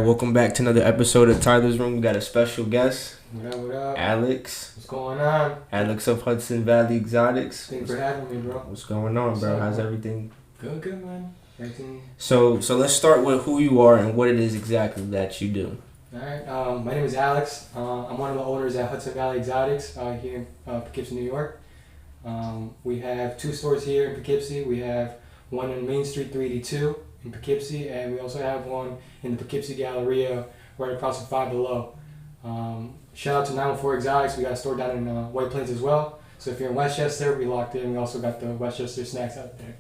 welcome back to another episode of Tyler's Room. We got a special guest. What up, what up? Alex. What's going on? Alex of Hudson Valley Exotics. Thanks for having me, bro. What's going on, bro? How's everything? Good, man. Everything. So let's start with who you are and what it is exactly that you do. Alright, my name is Alex. I'm one of the owners at Hudson Valley Exotics here in Poughkeepsie, New York. We have 2 stores here in Poughkeepsie. We have one in Main Street 382 in Poughkeepsie, and we also have one in the Poughkeepsie Galleria right across from Five Below. Shout out to 914 Exotics. We got a store down in White Plains as well. So if you're in Westchester, we locked in. We also got the Westchester snacks out there.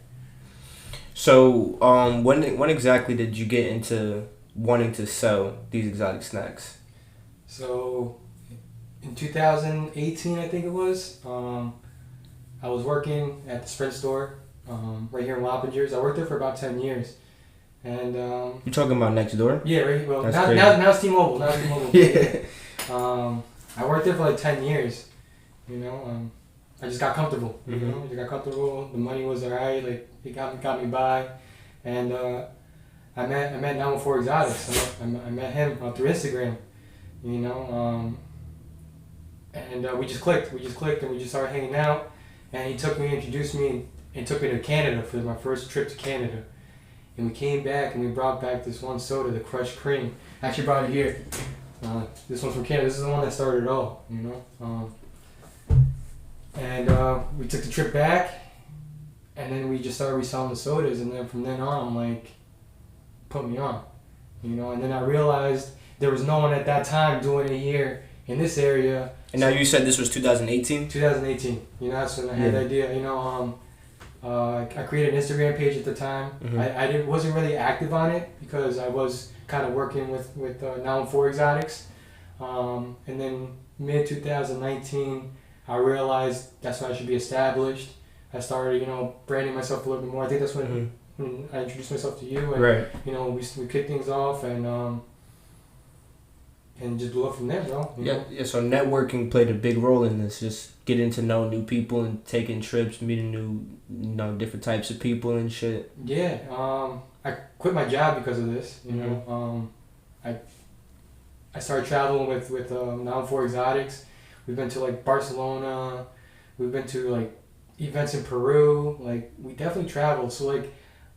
So when exactly did you get into wanting to sell these exotic snacks? So in 2018, I think it was, I was working at the Sprint store right here in Wappingers. I worked there for about 10 years. And You're talking about next door? yeah, right. Well, That's now it's T-Mobile. Now it's T-Mobile. Yeah. I worked there for like 10 years. You know, I just got comfortable. You Mm-hmm. know, I just got comfortable. The money was alright. Like it got me by. And I met 914 Exotics. I met him through Instagram. You know, and we just clicked. And we just started hanging out. And he introduced me, and took me to Canada for my first trip to Canada. And we came back and we brought back this one soda, the Crushed Cream. I actually brought it here. This one's from Canada. This is the one that started it all, you know. And we took the trip back, and then we just started reselling the sodas. And then from then on, I'm like, put me on, you know. And then I realized there was no one at that time doing it here in this area. And now you said this was 2018? 2018. You know, that's when I had the idea. You know, I created an Instagram page at the time. Mm-hmm. I wasn't really active on it because I was kind of working with 914 Exotics. And then mid 2019, I realized that's when I should be established. I started, you know, branding myself a little bit more. I think that's when I introduced myself to you. And, Right. you know, we kicked things off and just blew up from there, bro. Yeah. So networking played a big role in this. Just getting to know new people and taking trips, meeting new, different types of people and shit. Yeah. I quit my job because of this. You know. I started traveling with 914 Exotics. We've been to like Barcelona. We've been to like events in Peru. Like we definitely traveled. So like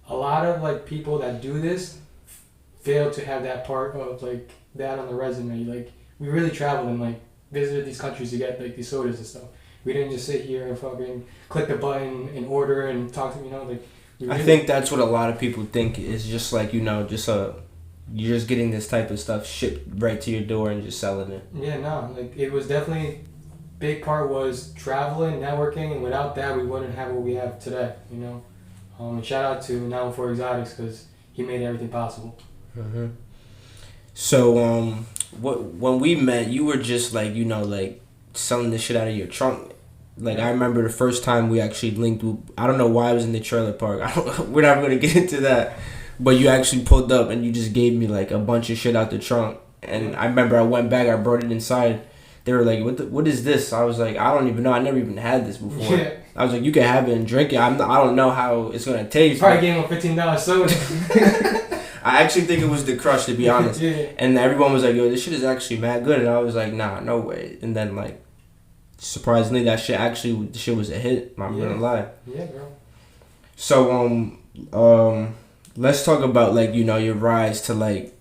a lot of like people that do this fail to have that part of like that on the resume. Like we really traveled and like visited these countries to get like these sodas and stuff. We didn't just sit here and fucking click the button and order and talk to, you know, like. I think that's what a lot of people think is just like, you know, you're just getting this type of stuff shipped right to your door and just selling it. Yeah, no, like it was definitely, big part was traveling, networking, and without that we wouldn't have what we have today, you know. And shout out to 914 Exotics because he made everything possible. Mm-hmm. So, when we met, you were just like, you know, like selling the shit out of your trunk. Like I remember the first time we actually linked. I don't know why I was in the trailer park. We're not gonna get into that. But you actually pulled up and you just gave me like a bunch of shit out the trunk. And I remember I went back. I brought it inside. They were like, "What is this?" I was like, "I don't even know. I never even had this before." Yeah. I was like, "You can have it and drink it. I don't know how it's gonna taste." Probably gave him a $15 soda. I actually think it was the Crush, to be honest. Yeah. And everyone was like, "Yo, this shit is actually mad good." And I was like, "Nah, no way." And then like, surprisingly, the shit was a hit. I'm gonna lie. Yeah, bro. So let's talk about like, you know, your rise to like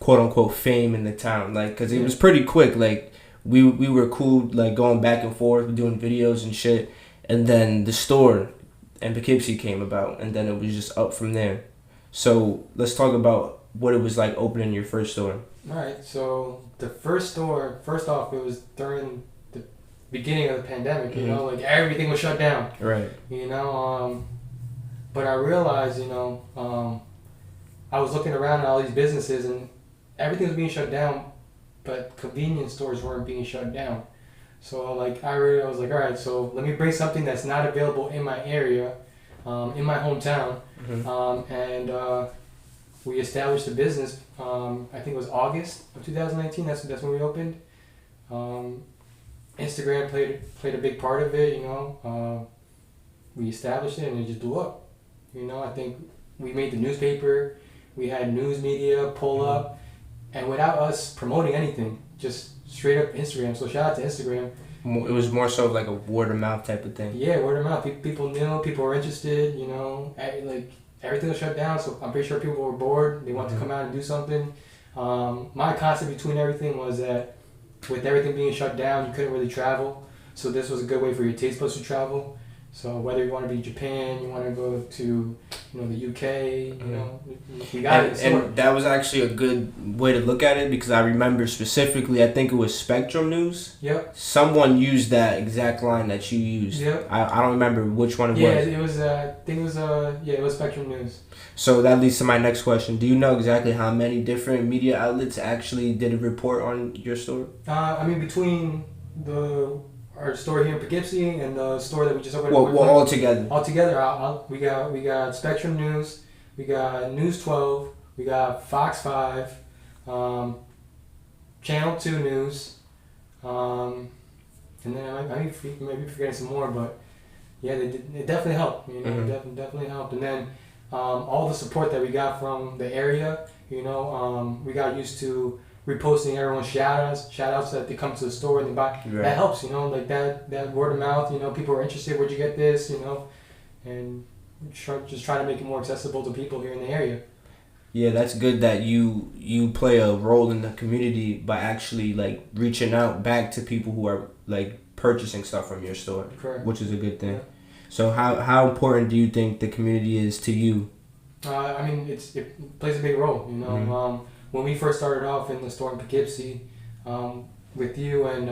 quote unquote fame in the town, like because it was pretty quick. Like we were cool, like going back and forth, doing videos and shit, and then the store in Poughkeepsie came about, and then it was just up from there. So let's talk about what it was like opening your first store. All right, so the first store, first off, it was during the beginning of the pandemic. You know, like everything was shut down. Right. You know, but I realized, you know, I was looking around at all these businesses and everything was being shut down, but convenience stores weren't being shut down. So like I was like, all right, so let me bring something that's not available in my area, in my hometown, and we established a business. I think it was August of 2019. That's when we opened. Instagram played a big part of it. You know, we established it and it just blew up. You know, I think we made the newspaper. We had news media pull up. and without us promoting anything, just straight up Instagram. So shout out to Instagram. It was more so like a word of mouth type of thing. Yeah, word of mouth. People knew, people were interested. You know, like everything was shut down, so I'm pretty sure people were bored. They wanted to come out and do something. My concept between everything was that with everything being shut down, you couldn't really travel. So this was a good way for your taste buds to travel. So whether you want to be Japan, you want to go to, the UK, you got it. And that was actually a good way to look at it because I remember specifically, I think it was Spectrum News. Yep. Someone used that exact line that you used. Yep. I don't remember which one it was. Yeah, it was. I think it was Spectrum News. So that leads to my next question. Do you know exactly how many different media outlets actually did a report on your store? Between our store here in Poughkeepsie and the store that we just opened. Well, all together. All together, we got Spectrum News, we got News 12, we got Fox 5, Channel 2 News, and then I might be forgetting some more, but yeah, it definitely helped. It definitely helped. And then all the support that we got from the area, we got used to reposting everyone's shout outs that they come to the store and they buy. Right. That helps, like that word of mouth, people are interested, where'd you get this, and just try to make it more accessible to people here in the area. Yeah, that's good that you play a role in the community by actually like reaching out back to people who are like purchasing stuff from your store. Correct. Which is a good thing. Yeah. So how important do you think the community is to you? It plays a big role, when we first started off in the store in Poughkeepsie, with you and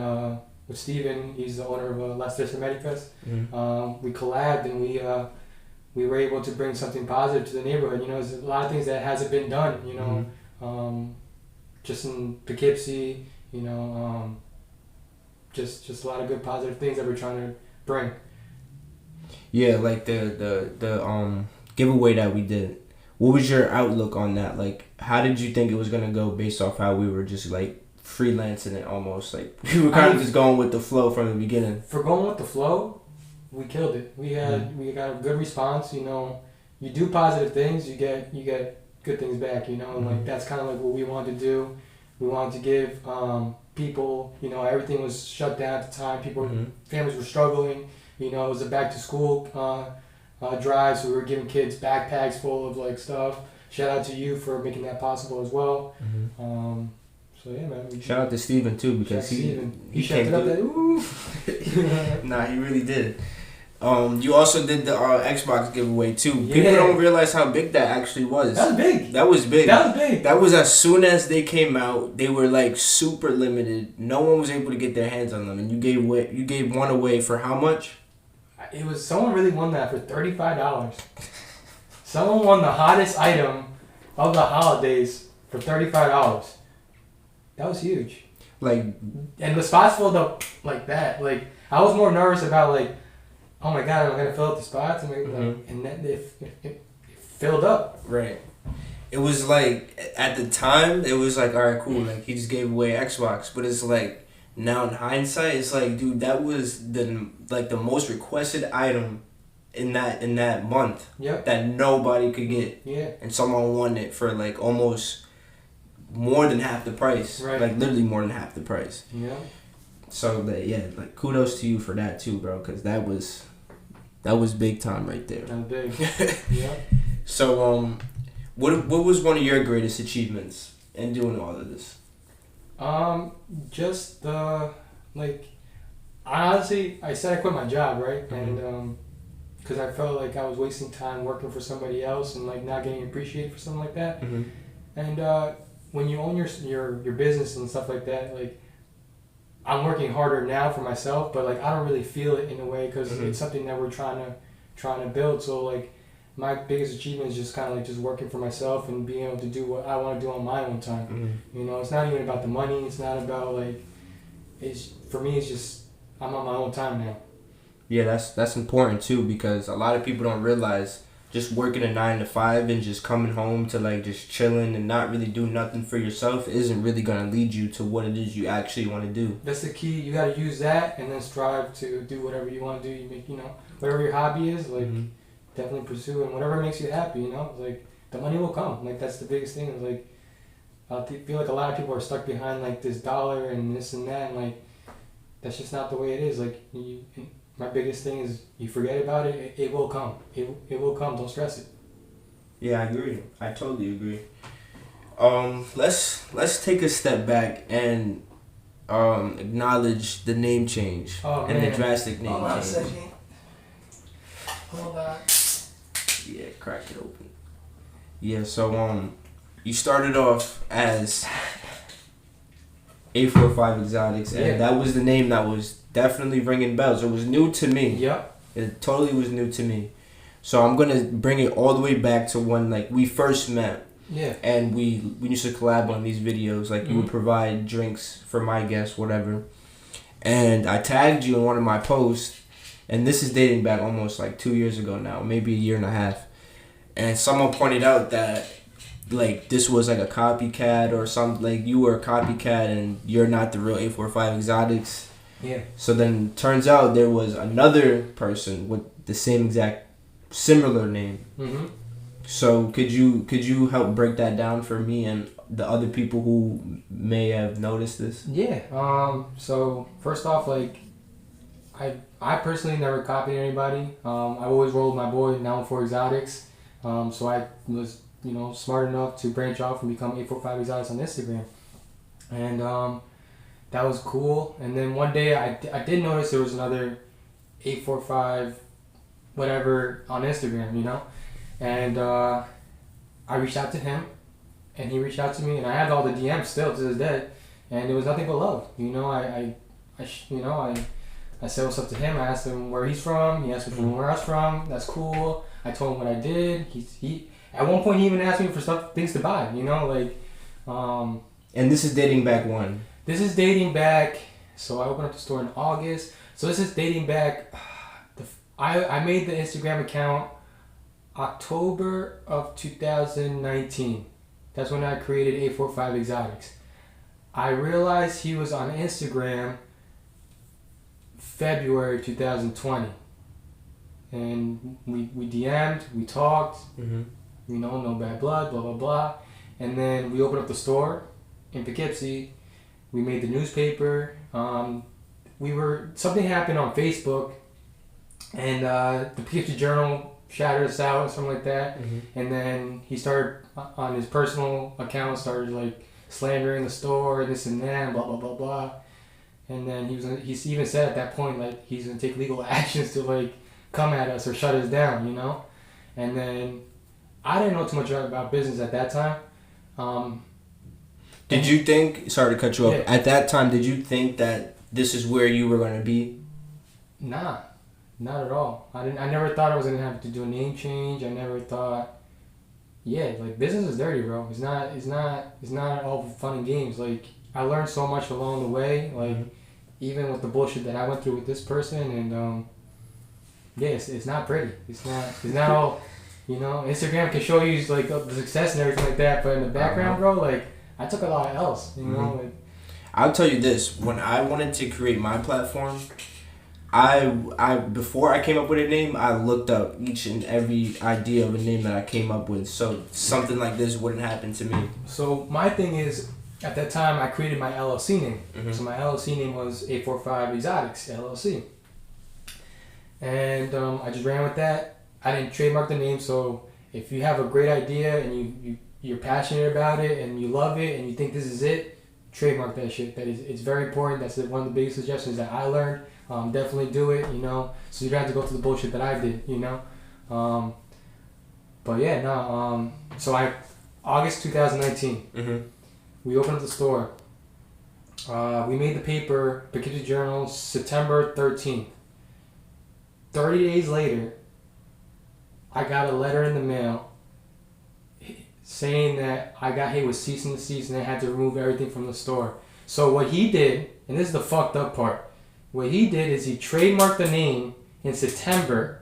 with Steven, he's the owner of Las Tres Americas, we collabed and we were able to bring something positive to the neighborhood. There's a lot of things that hasn't been done, just in Poughkeepsie, just a lot of good positive things that we're trying to bring. Yeah, like the giveaway that we did. What was your outlook on that? Like, how did you think it was gonna go based off how we were just like freelancing it almost? Like we were kind of just going with the flow from the beginning. For going with the flow, we killed it. We got a good response. You do positive things, you get good things back. Like that's kind of like what we wanted to do. We wanted to give people. Everything was shut down at the time. Families were struggling. It was a back to school drive, so we were giving kids backpacks full of like stuff. Shout out to you for making that possible as well. So yeah, man. Shout out to Steven too because he shut it up. Nah, he really did. You also did the Xbox giveaway too. Yeah. People don't realize how big that actually was. That was big. That was big. That was as soon as they came out. They were like super limited. No one was able to get their hands on them, and you gave one away for how much? It was someone really won that for $35. Someone won the hottest item of the holidays for $35. That was huge. And the spots filled up like that. Like I was more nervous about like, oh my god, am I gonna fill up the spots? And then it filled up. Right. It was like at the time it was like, all right, cool. Like he just gave away Xbox, but it's like. Now in hindsight, it's like, dude, that was the most requested item in that month. Yep. That nobody could get. Yeah. And someone won it for like almost more than half the price. Right. Like literally more than half the price. Yeah. So like kudos to you for that too, bro, because that was big time right there. That was big. Yeah. So what was one of your greatest achievements in doing all of this? Just honestly, I said I quit my job, right? And because I felt like I was wasting time working for somebody else and like not getting appreciated for something like that. And when you own your business and stuff like that, like I'm working harder now for myself, but like I don't really feel it in a way because it's something that we're trying to build. So like my biggest achievement is just kind of like just working for myself and being able to do what I want to do on my own time. It's not even about the money. It's not about like, for me, it's just I'm on my own time now. Yeah, that's important too because a lot of people don't realize just working a 9 to 5 and just coming home to like just chilling and not really doing nothing for yourself isn't really gonna lead you to what it is you actually want to do. That's the key. You got to use that and then strive to do whatever you want to do. You make whatever your hobby is like. Definitely pursue and whatever makes you happy, like the money will come. Like that's the biggest thing. Is like feel like a lot of people are stuck behind like this dollar and this and that, and like that's just not the way it is. Like my biggest thing is you forget about it. It will come. It will come. Don't stress it. Yeah, I agree. I totally agree. Let's take a step back and acknowledge the name change and the drastic name change. Hold on a second. Hold on. Yeah, crack it open. Yeah, so you started off as 845 Exotics, and that was the name that was definitely ringing bells. It was new to me. Yep. It totally was new to me. So I'm gonna bring it all the way back to when like we first met. Yeah. And we used to collab on these videos. Like you would provide drinks for my guests, whatever. And I tagged you in one of my posts, and this is dating back almost like 2 years ago now, maybe a year and a half. And someone pointed out that like this was like a copycat or something. Like you were a copycat and you're not the real 845 Exotics. Yeah. So then turns out there was another person with the same exact similar name. Mm-hmm. So could you help break that down for me and the other people who may have noticed this? Yeah. So first off, like I personally never copied anybody. I always rolled my boy now for Exotics. So I was smart enough to branch off and become 845 Exotics on Instagram, and that was cool. And then one day I did notice there was another 845 whatever on Instagram, and I reached out to him, and he reached out to me, and I had all the DMs still to this day, and it was nothing but love. I said what's up to him. I asked him where he's from. He asked me from where I was from. That's cool. I told him what I did. He at one point he even asked me for things to buy. And this is dating back when? This is dating back. So I opened up the store in August. So this is dating back. I made the Instagram account October of 2019. That's when I created 845 Exotics. I realized he was on Instagram February 2020. And we DM'd, we talked, no bad blood, blah, blah, blah. And then we opened up the store in Poughkeepsie. We made the newspaper. Something happened on Facebook, and the Poughkeepsie Journal shouted us out or something like that. And then he started on his personal account, started like slandering the store, this and that, blah, blah, blah, blah. And then he even said at that point, like, he's going to take legal actions to like come at us or shut us down, And then I didn't know too much about business at that time. Did you think, sorry to cut you off, at that time, did you think that this is where you were going to be? Nah, not at all. I never thought I was going to have to do a name change. I never thought, like, business is dirty, bro. It's not all fun and games. Like, I learned so much along the way, like, even with the bullshit that I went through with this person, and it's not pretty. It's not all, Instagram can show you like the success and everything like that, but in the background, bro, like, I took a lot of L's, like. I'll tell you this: when I wanted to create my platform, I before I came up with a name, I looked up each and every idea of a name that I came up with, so something like this wouldn't happen to me. So my thing is, at that time, I created my LLC name. So my LLC name was 845 Exotics LLC. And I just ran with that. I didn't trademark the name, so if you have a great idea and you're passionate about it and you love it and you think this is it, trademark that shit. It's very important. That's one of the biggest suggestions that I learned. Definitely do it, so you don't have to go through the bullshit that I did, But yeah, no. So August 2019. We opened up the store. We made the paper, Poughkeepsie Journal, September 13th. 30 days later, I got a letter in the mail saying that I got hit with cease and desist and I had to remove everything from the store. So what he did, and this is the fucked up part, what he did is he trademarked the name in September.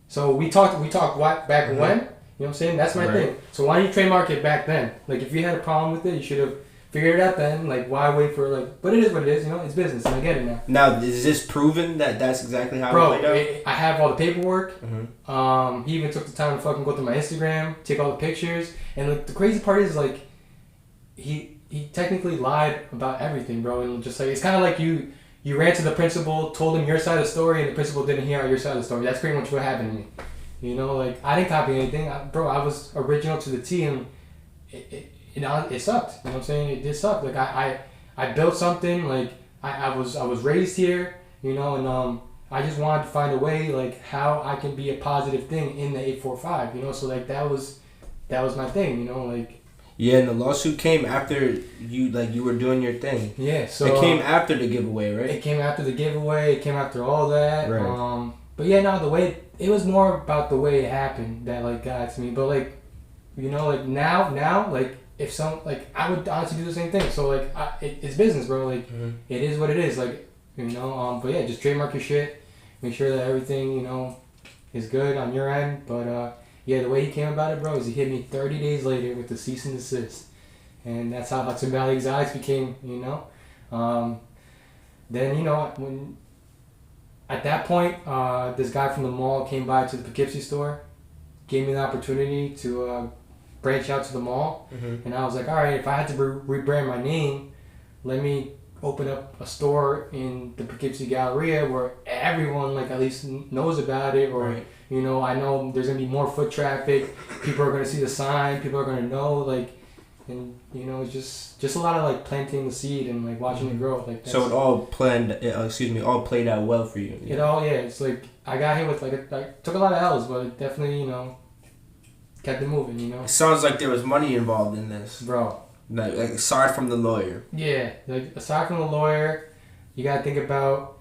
So we talked back when? You know what I'm saying? That's my thing. So why didn't you trademark it back then? Like, if you had a problem with it, you should have figured it out then. Like, why wait for, like... But it is what it is, It's business, and I get it now. Now, is this proven that that's exactly how it played out? I have all the paperwork. He even took the time to fucking go through my Instagram, take all the pictures. And, like, the crazy part is, like... he technically lied about everything, bro. And just like, it's kind of like you ran to the principal, told him your side of the story, and the principal didn't hear your side of the story. That's pretty much what happened to me. You know, like, I didn't copy anything, bro. I was original to the T, and it sucked. You know what I'm saying? It did suck. Like, I built something. Like, I was raised here. You know, and I just wanted to find a way, like, how I can be a positive thing in the 845. You know, so like that was my thing. You know, like. Yeah, and the lawsuit came after you were doing your thing. Yeah, so it came after the giveaway, right? It came after the giveaway. It came after all that. Right. But yeah, no, the way it was more about the way it happened that like got to me. But like, you know, like now, like if I would honestly do the same thing. So like, it's business, bro. Like, It is what it is. Like, you know. But yeah, just trademark your shit. Make sure that everything, you know, is good on your end. But yeah, the way he came about it, bro, is he hit me 30 days later with the cease and desist. And that's how Hudson Valley Exotics became, you know. Then, you know, at that point, this guy from the mall came by to the Poughkeepsie store, gave me the opportunity to branch out to the mall. And I was like, all right, if I had to rebrand my name, let me open up a store in the Poughkeepsie Galleria where everyone, like, at least knows about it, or... Right. You know, I know there's going to be more foot traffic. People are going to see the sign. People are going to know, like, and, you know, it's just a lot of, like, planting the seed and, like, watching it grow. Like, so it all all played out well for you. It all, yeah. It's like, I got hit with, like, I took a lot of L's, but it definitely, you know, kept it moving, you know. It sounds like there was money involved in this. Bro. Like aside from the lawyer. Yeah. Like, aside from the lawyer, you got to think about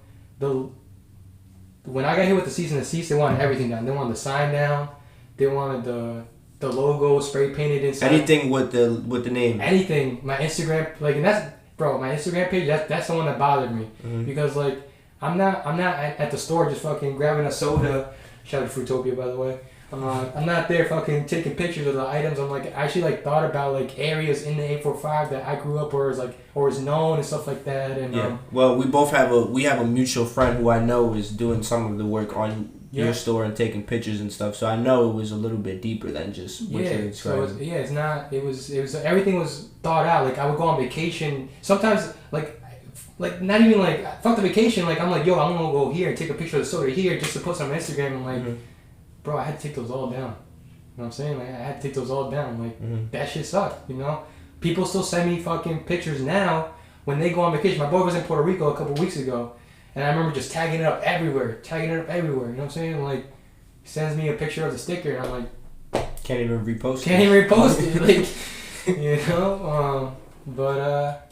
when I got hit with the cease and desist, they wanted everything down. They wanted the sign down. They wanted the logo spray painted inside. Anything with the name. Anything. My Instagram, like, and that's, bro, my Instagram page. That's the one that bothered me because, like, I'm not at the store just fucking grabbing a soda. Shout out to Fruitopia, by the way. I'm not there fucking taking pictures of the items. I'm like, I actually like thought about like areas in the 845 that I grew up or is known and stuff like that. And yeah. Well, we both have a mutual friend who I know is doing some of the work on your store and taking pictures and stuff. So I know it was a little bit deeper than just what you're describing. So it's not. It was everything was thought out. Like, I would go on vacation sometimes. Like not even like fuck the vacation. Like, I'm like, yo, I'm gonna go here and take a picture of the soda here just to post on my Instagram. And like. Bro, I had to take those all down. You know what I'm saying? Like, I had to take those all down. Like, that shit sucked, you know? People still send me fucking pictures now when they go on vacation. My boy was in Puerto Rico a couple weeks ago, and I remember just tagging it up everywhere. You know what I'm saying? Like, he sends me a picture of the sticker, and I'm like... Can't even repost it. Like, you know?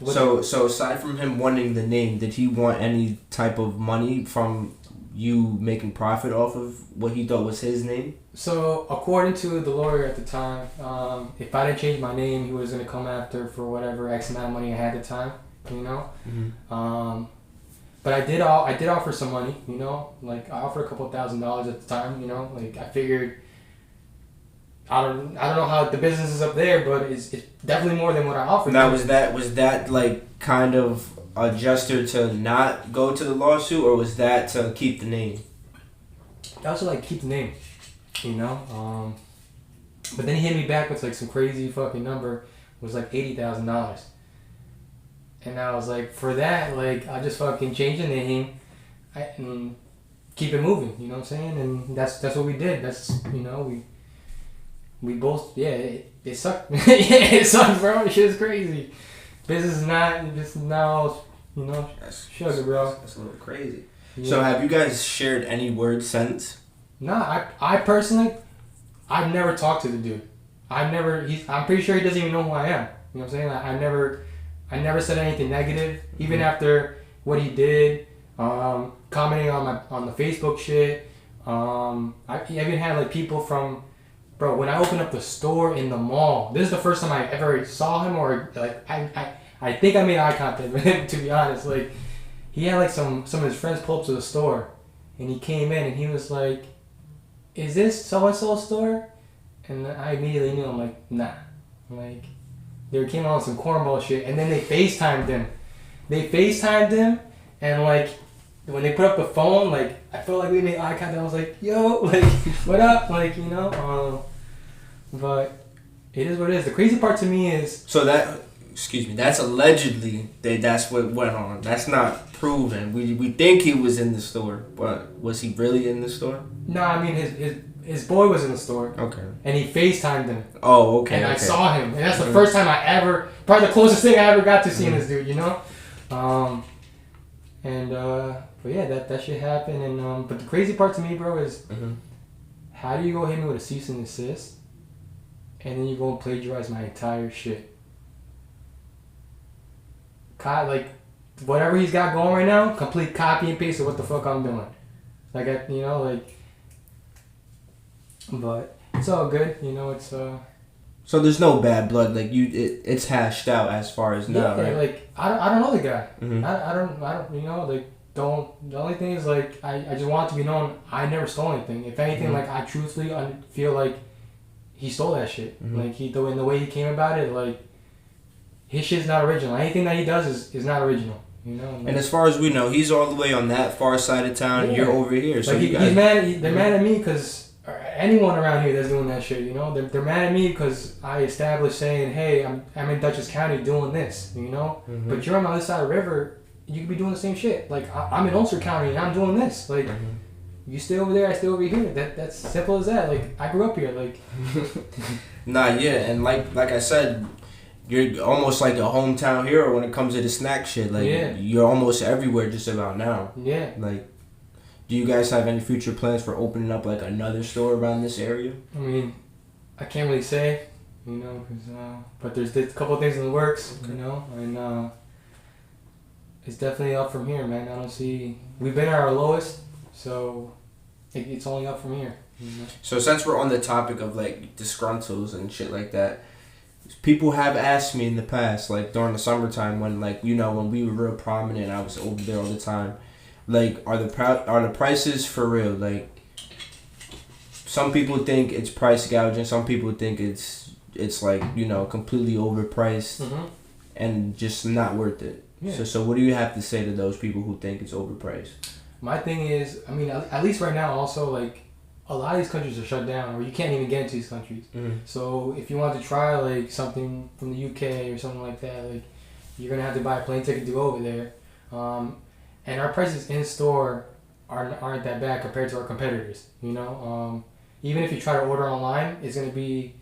So aside from him wanting the name, did he want any type of money from... you making profit off of what he thought was his name? So, according to the lawyer at the time, if I didn't change my name, he was going to come after for whatever X amount of money I had at the time, you know? But I did offer some money, you know? Like, I offered a couple $1,000s at the time, you know? Like, I figured, I don't know how the business is up there, but it's definitely more than what I offered. Now, was that like, kind of... a gesture to not go to the lawsuit, or was that to keep the name? That was to like keep the name, you know. But then he hit me back with like some crazy fucking number. It was like $80,000, and I was like, for that, like, I just fucking change the name, and keep it moving. You know what I'm saying? And that's what we did. That's, you know, we both, yeah. It sucked. Yeah, it sucked, bro. Shit is crazy. This is not all, you know, sugar, bro. That's a little crazy. Yeah. So have you guys shared any words since? Nah, I personally, I've never talked to the dude. I'm pretty sure he doesn't even know who I am. You know what I'm saying? I never said anything negative, even after what he did, commenting on the Facebook shit. I even had like people from, bro, when I opened up the store in the mall, this is the first time I ever saw him, or like I think I made eye contact with him, to be honest. Like, he had like some of his friends pull up to the store, and he came in and he was like, "Is this so and so store?" And I immediately knew. I'm like, nah. Like, they came on some cornball shit, and then they FaceTimed him. And like, when they put up the phone, like, I felt like we made eye contact. I was like, yo, like, what up? Like, you know. But it is what it is. The crazy part to me is... So that... excuse me, that's allegedly that's what went on. That's not proven. We think he was in the store, but was he really in the store? No, I mean his boy was in the store. Okay. And he FaceTimed him. Oh, okay. And okay. I saw him, and that's the first time I ever, probably the closest thing I ever got to seeing this dude, you know. But yeah, that shit happened, and but the crazy part to me, bro, is how do you go hit me with a cease and desist, and then you go and plagiarize my entire shit? Like, whatever he's got going right now, complete copy and paste of what the fuck I'm doing. Like, but it's all good, you know. It's So there's no bad blood, like it's hashed out as far as now, yeah, right? like I don't know the guy. Mm-hmm. I don't, you know, like the only thing is, like, I just want it to be known I never stole anything. If anything, like, I truthfully feel like he stole that shit. Like, in the way he came about it, like, his shit's not original. Anything that he does is not original, you know. Like, and as far as we know, he's all the way on that far side of town. Yeah. You're over here, so like, he's mad. They're mad at me because anyone around here that's doing that shit, you know, they're mad at me because I established saying, hey, I'm in Dutchess County doing this, you know. But you're on the other side of the river. You could be doing the same shit. Like, I'm in Ulster County and I'm doing this. Like, you stay over there, I stay over here. That's simple as that. Like, I grew up here. Like, nah, yeah, and like I said, you're almost like a hometown hero when it comes to the snack shit. Like, you're almost everywhere just about now. Yeah. Like, do you guys have any future plans for opening up like another store around this area? I mean, I can't really say, you know, but there's a couple of things in the works, you know, and it's definitely up from here, man. I don't see. We've been at our lowest, so it's only up from here. You know? So since we're on the topic of like disgruntles and shit like that, people have asked me in the past, like during the summertime when, like, you know, when we were real prominent, I was over there all the time. Like, are the prices for real? Like, some people think it's price gouging. Some people think it's like, you know, completely overpriced and just not worth it. Yeah. So what do you have to say to those people who think it's overpriced? My thing is, I mean, at least right now, also, like, a lot of these countries are shut down, or you can't even get into these countries. So if you want to try, like, something from the UK or something like that, like, you're gonna have to buy a plane ticket to go over there. And our prices in store aren't that bad compared to our competitors. You know, even if you try to order online, it's gonna be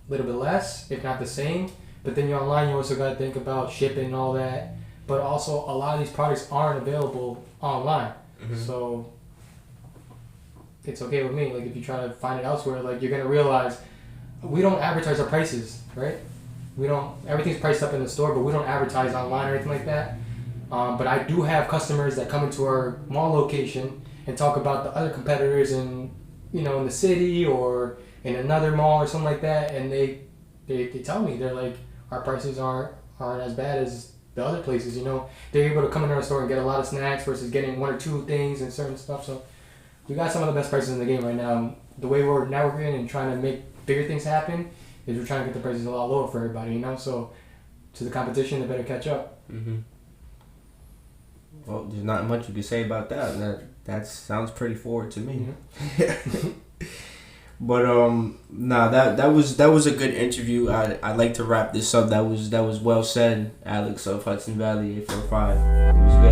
a little bit less, if not the same. But then you're online, you also gotta think about shipping and all that. But also, a lot of these products aren't available online. So it's okay with me. Like, if you try to find it elsewhere, like, you're gonna realize we don't advertise our prices, right? Everything's priced up in the store, but we don't advertise online or anything like that. But I do have customers that come into our mall location and talk about the other competitors in the city or in another mall or something like that, and they tell me, they're like, our prices aren't as bad as the other places. You know, they're able to come into our store and get a lot of snacks versus getting one or two things and certain stuff. So we got some of the best prices in the game right now. The way we're networking and trying to make bigger things happen is we're trying to get the prices a lot lower for everybody. You know, so to the competition, they better catch up. Well, there's not much you can say about that. That sounds pretty forward to me. But that was a good interview. I'd like to wrap this up. That was well said, Alex of Hudson Valley 845. It was good.